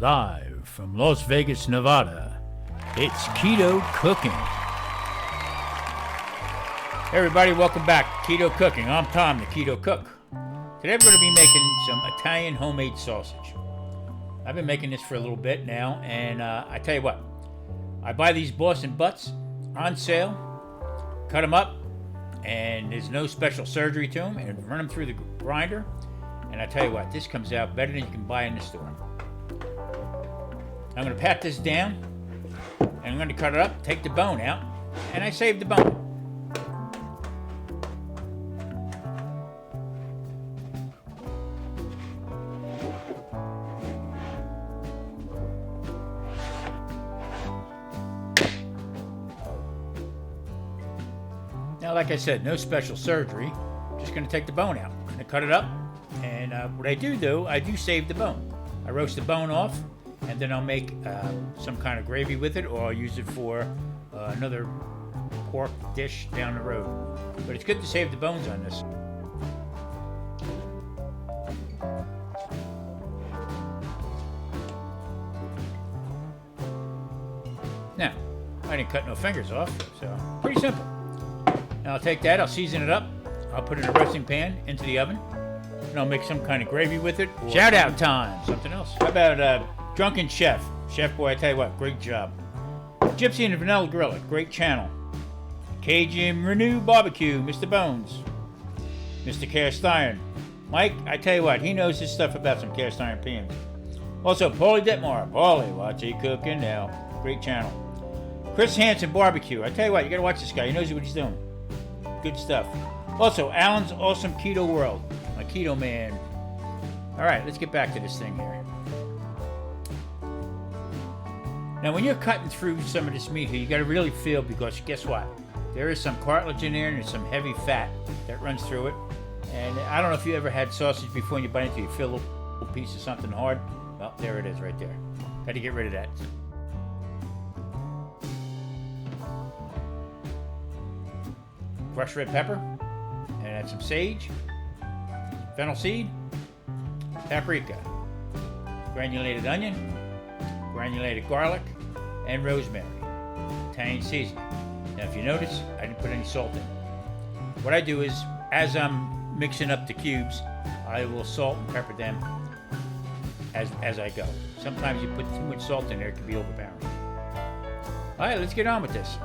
Live from Las Vegas, Nevada, it's Keto Cooking. Hey everybody, welcome back to Keto Cooking. I'm Tom, the Keto Cook. Today we're going to be making some Italian homemade sausage. I've been making this for a little bit now, and I tell you what, I buy these Boston butts on sale, cut them up, and there's no special surgery to them, and run them through the grinder, and I tell you what, this comes out better than you can buy in the store. I'm going to pat this down, and I'm going to cut it up, take the bone out, and I save the bone. Now, like I said, no special surgery. Just going to take the bone out. I'm going to cut it up, and what I do save the bone. I roast the bone off, and then I'll make some kind of gravy with it, or I'll use it for another pork dish down the road. But it's good to save the bones on this. Now, I didn't cut no fingers off, so pretty simple. Now I'll take that, I'll season it up, I'll put it in a roasting pan into the oven, and I'll make some kind of gravy with it. Shout out time, something else. How about Drunken Chef? Chef Boy, I tell you what, great job. Gypsy and the Vanilla Gorilla, great channel. Cajun Renew Barbecue, Mr. Bones. Mr. Cast Iron. Mike, I tell you what, he knows his stuff about some cast iron pans. Also, Paulie Detmar. Paulie, watch he cooking now. Great channel. Chris Hansen Barbecue. I tell you what, you gotta watch this guy. He knows what he's doing. Good stuff. Also, Alan's Awesome Keto World. My keto man. Alright, let's get back to this thing here. Now, when you're cutting through some of this meat here, you gotta really feel, because guess what? There is some cartilage in there and there's some heavy fat that runs through it. And I don't know if you ever had sausage before and you bite into it, you feel a little piece of something hard. Well, there it is right there. Gotta get rid of that. Crushed red pepper, and add some sage, fennel seed, paprika, granulated onion, granulated garlic, and rosemary. Italian seasoning. Now if you notice, I didn't put any salt in. What I do is, as I'm mixing up the cubes, I will salt and pepper them as I go. Sometimes you put too much salt in there, it can be overpowering. Alright, let's get on with this.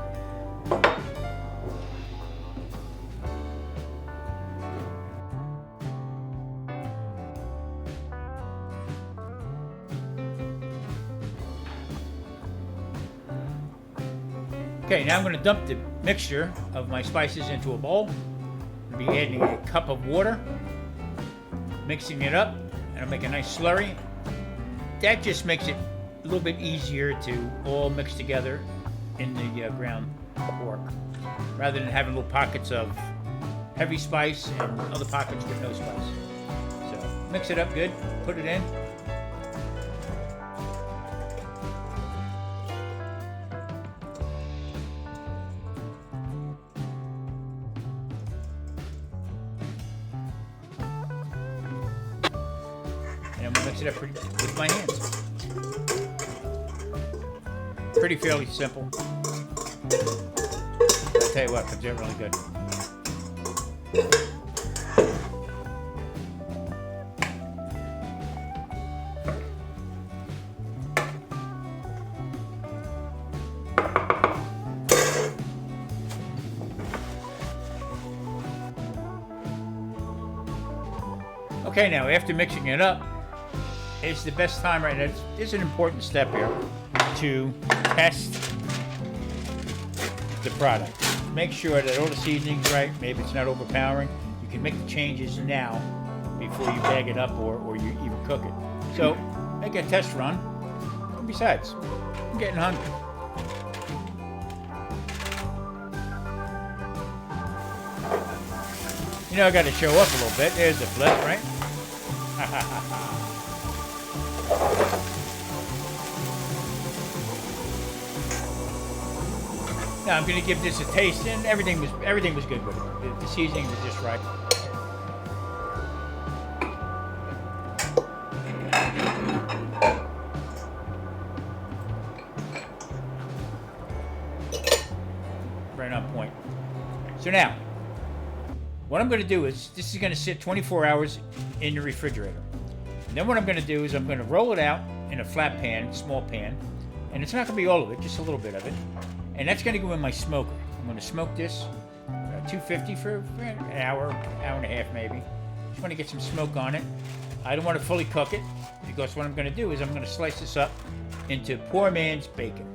Okay, now I'm going to dump the mixture of my spices into a bowl. I'll be adding a cup of water, mixing it up, and I'll make a nice slurry. That just makes it a little bit easier to all mix together in the ground pork, rather than having little pockets of heavy spice and other pockets with no spice. So mix it up good, put it in. And I'm going to mix it up with my hands. Pretty fairly simple. I'll tell you what, comes out really good. Okay, now after mixing it up, it's the best time right now. It's an important step here to test the product. Make sure that all the seasoning's right. Maybe it's not overpowering. You can make the changes now before you bag it up or you even cook it. So make a test run. And besides, I'm getting hungry. You know, I got to show up a little bit. There's the flip, right? Now I'm going to give this a taste, and everything was good with it. The seasoning was just right. So now, what I'm going to do is, this is going to sit 24 hours in the refrigerator. And then what I'm going to do is I'm going to roll it out in a flat pan, small pan. And it's not going to be all of it, just a little bit of it. And that's going to go in my smoker. I'm going to smoke this 250 for an hour, hour and a half maybe. Just want to get some smoke on it. I don't want to fully cook it, because what I'm going to do is I'm going to slice this up into poor man's bacon.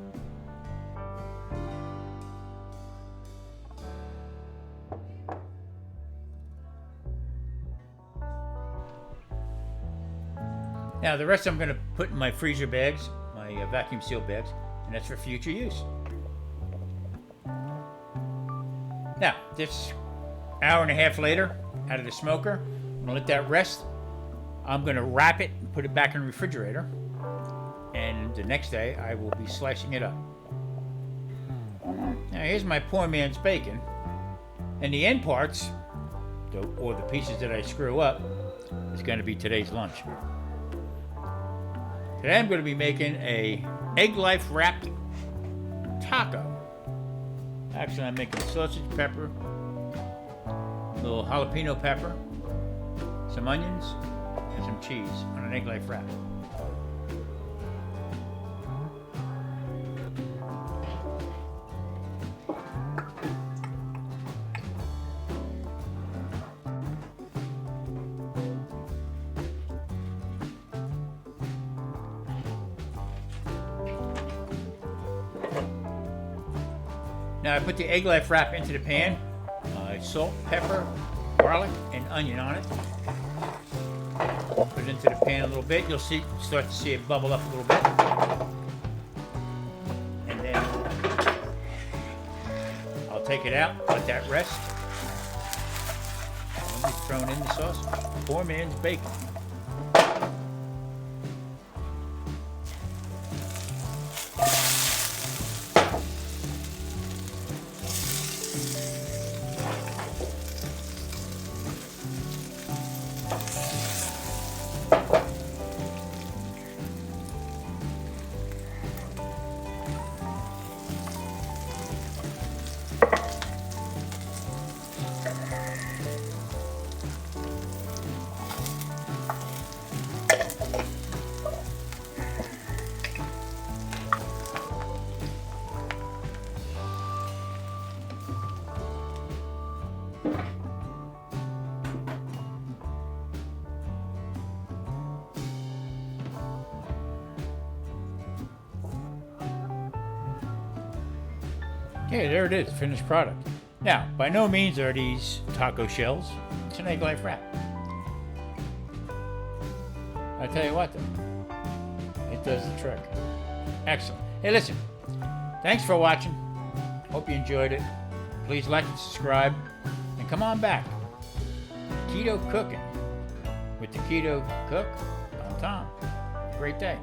Now the rest I'm going to put in my freezer bags, my vacuum sealed bags, and that's for future use. Now, this hour and a half later, out of the smoker, I'm going to let that rest. I'm going to wrap it and put it back in the refrigerator. And the next day, I will be slicing it up. Now, here's my poor man's bacon. And the end parts, or the pieces that I screw up, is going to be today's lunch. Today I'm going to be making a Egglife wrapped taco. Actually, I'm making sausage, pepper, a little jalapeno pepper, some onions, and some cheese on an Egglife wrap. Now I put the Egglife wrap into the pan. Salt, pepper, garlic, and onion on it. Put it into the pan a little bit. You'll start to see it bubble up a little bit. And then I'll take it out, let that rest. I'll be throwing in the sausage. Poor man's bacon. Okay, there it is, finished product. Now, by no means are these taco shells. It's an Egglife wrap. I tell you what, though, it does the trick. Excellent. Hey, listen, thanks for watching. Hope you enjoyed it. Please like and subscribe, and come on back. Keto cooking with the Keto Cook. I'm Tom. Great day.